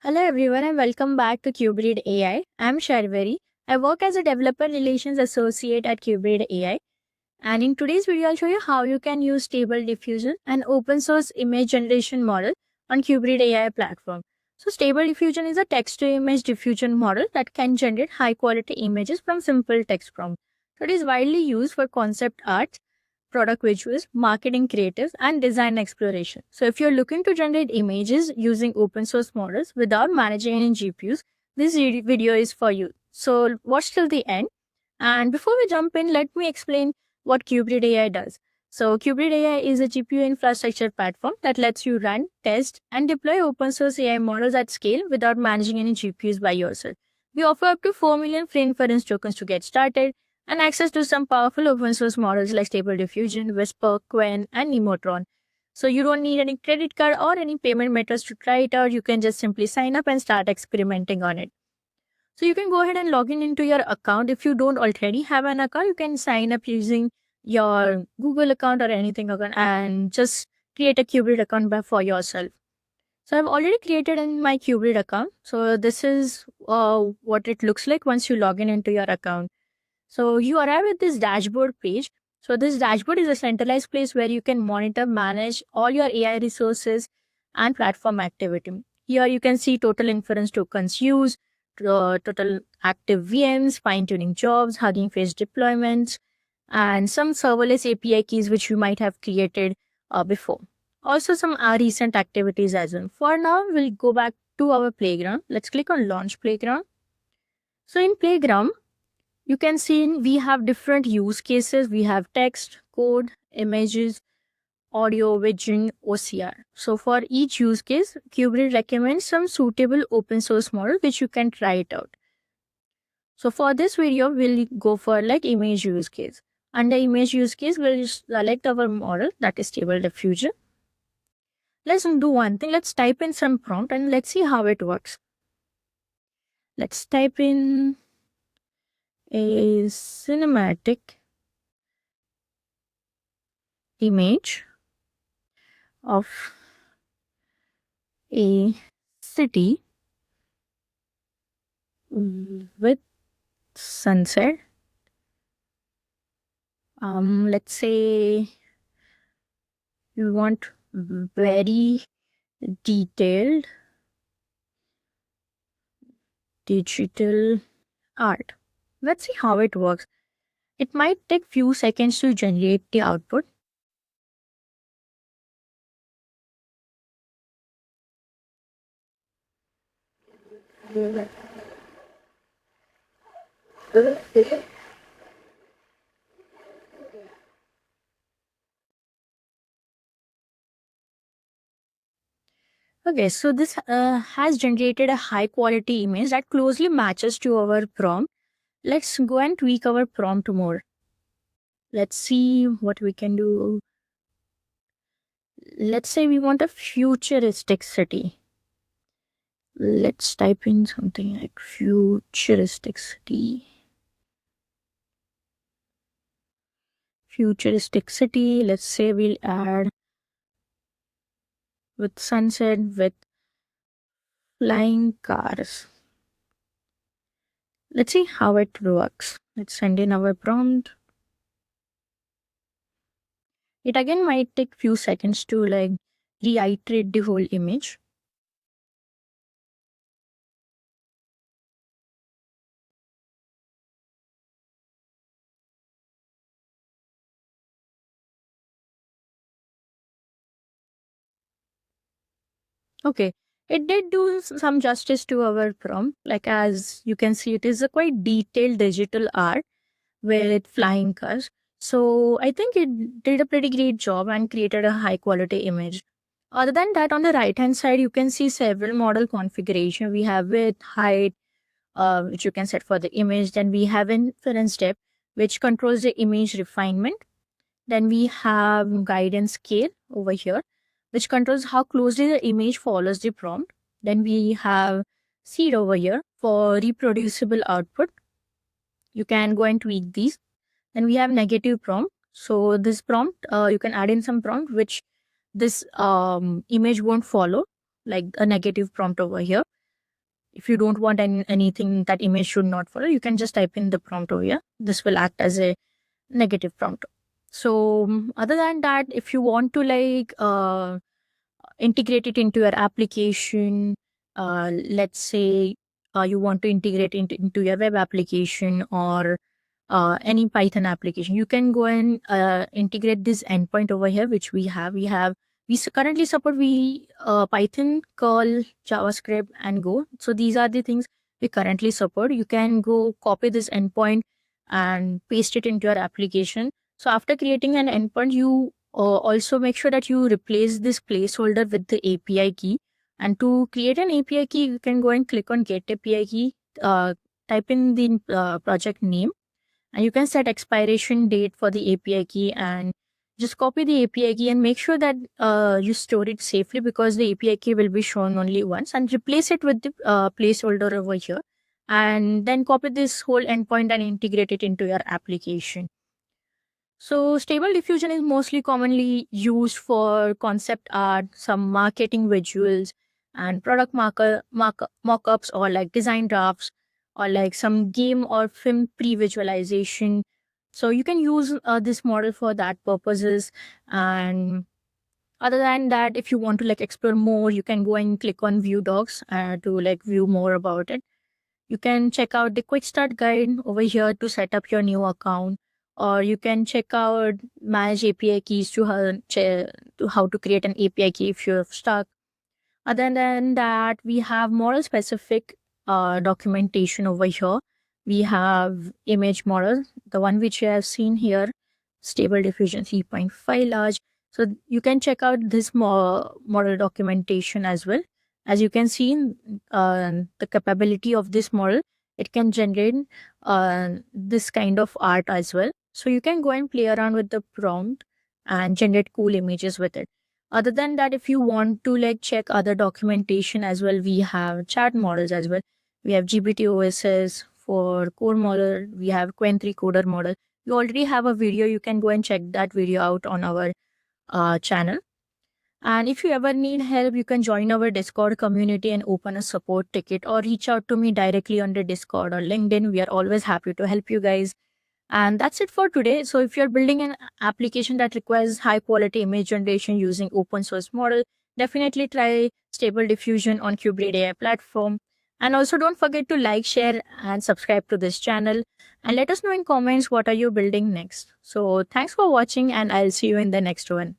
Hello everyone and welcome back to QBreed AI. I'm Sharvari. I work as a developer relations associate at QBreed AI. And in today's video, I'll show you how you can use Stable Diffusion, an open source image generation model on QBreed AI platform. So Stable Diffusion is a text to image diffusion model that can generate high quality images from simple text prompts. So it is widely used for concept art, product visuals, marketing creatives, and design exploration. So if you're looking to generate images using open source models without managing any GPUs, this video is for you. So watch till the end. And before we jump in, let me explain what Kubrid AI does. So Kubrid AI is a GPU infrastructure platform that lets you run, test, and deploy open source AI models at scale without managing any GPUs by yourself. We offer up to 4 million free inference tokens to get started, and access to some powerful open source models like Stable Diffusion, Whisper, Qwen, and Nemotron. So you don't need any credit card or any payment methods to try it out. You can just simply sign up and start experimenting on it. So you can go ahead and log in into your account. If you don't already have an account, you can sign up using your Google account or anything account and just create a Qubit account for yourself. So I've already created in my Qubit account. So this is what it looks like once you log in into your account. So you arrive at this dashboard page. So this dashboard is a centralized place where you can monitor, manage all your AI resources and platform activity. Here you can see total inference tokens used, total active VMs, fine-tuning jobs, Hugging Face deployments, and some serverless API keys which you might have created before. Also some recent activities as well. For now, we'll go back to our playground. Let's click on Launch Playground. So in Playground, you can see we have different use cases. We have text, code, images, audio, vision, OCR. So for each use case, Kubrit recommends some suitable open source model which you can try it out. So for this video, we'll go for like image use case. Under image use case, we'll select our model, that is Stable Diffusion. Let's do one thing. Let's type in some prompt and let's see how it works. Let's type in a cinematic image of a city with sunset. Let's say you want very detailed digital art. Let's see how it works. It might take few seconds to generate the output. Okay, so this has generated a high quality image that closely matches to our prompt. Let's go and tweak our prompt more. Let's see what we can do. Let's say we want a futuristic city. Let's type in something like futuristic city. Futuristic city. Let's say we'll add with sunset with flying cars. Let's see how it works. Let's send in our prompt. It again might take few seconds to like reiterate the whole image. Okay, it did do some justice to our prompt. Like as you can see, it is a quite detailed digital art with flying cars. So I think it did a pretty great job and created a high quality image. Other than that, on the right hand side, you can see several model configuration. We have width, height, which you can set for the image. Then we have inference depth, which controls the image refinement. Then we have guidance scale over here, which controls how closely the image follows the prompt. Then we have seed over here for reproducible output. You can go and tweak these. Then we have negative prompt. So this prompt, you can add in some prompt which this image won't follow, like a negative prompt over here. if you don't want anything that image should not follow, you can just type in the prompt over here. This will act as a negative prompt. So other than that, if you want to integrate it into your application, let's say you want to integrate it into your web application or any Python application, you can go and integrate this endpoint over here, which we have. Currently support Python, Curl, JavaScript, and Go. So these are the things we currently support. You can go copy this endpoint and paste it into your application. So after creating an endpoint, you also make sure that you replace this placeholder with the API key. And to create an API key, you can go and click on Get API Key, type in the project name, and you can set expiration date for the API key and just copy the API key and make sure that you store it safely, because the API key will be shown only once, and replace it with the placeholder over here. And then copy this whole endpoint and integrate it into your application. So Stable Diffusion is mostly commonly used for concept art, some marketing visuals, and product mock-ups, or like design drafts, or like some game or film pre-visualization. So you can use this model for that purposes. And other than that, if you want to like explore more, you can go and click on View Docs to like view more about it. You can check out the quick start guide over here to set up your new account, or you can check out manage API keys to how to create an API key if you're stuck. Other than that, we have model specific documentation over here. We have image model, the one which you have seen here, Stable Diffusion 3.5 large. So you can check out this model documentation as well. As you can see, the capability of this model, it can generate this kind of art as well. So you can go and play around with the prompt and generate cool images with it. Other than that, if you want to like check other documentation as well, we have chat models as well. We have GPT OSS for core model. We have Qwen 3 coder model. We already have a video. You can go and check that video out on our channel. And if you ever need help, you can join our Discord community and open a support ticket, or reach out to me directly on the Discord or LinkedIn. We are always happy to help you guys. And that's it for today. So if you're building an application that requires high quality image generation using open source model, definitely try Stable Diffusion on KubeRead AI platform. And also don't forget to like, share, and subscribe to this channel. And let us know in comments what are you building next. So thanks for watching, and I'll see you in the next one.